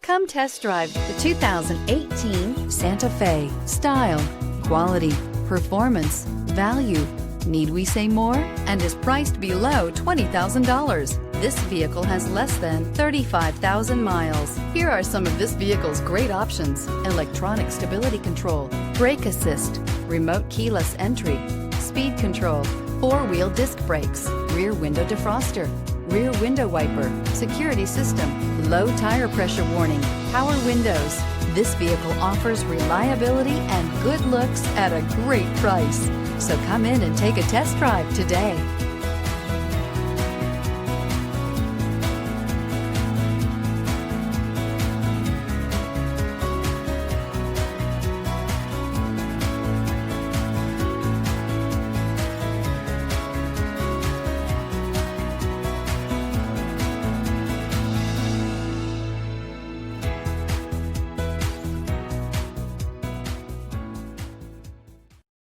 Come test drive the 2018 Santa Fe. Style, quality, performance, value. Need we say more? And is priced below $20,000. This vehicle has less than 35,000 miles. Here are some of this vehicle's great options: electronic stability control, brake assist, remote keyless entry, speed control, four-wheel disc brakes, rear window defroster, rear window wiper, security system, low tire pressure warning, power windows. This vehicle offers reliability and good looks at a great price. So come in and take a test drive today.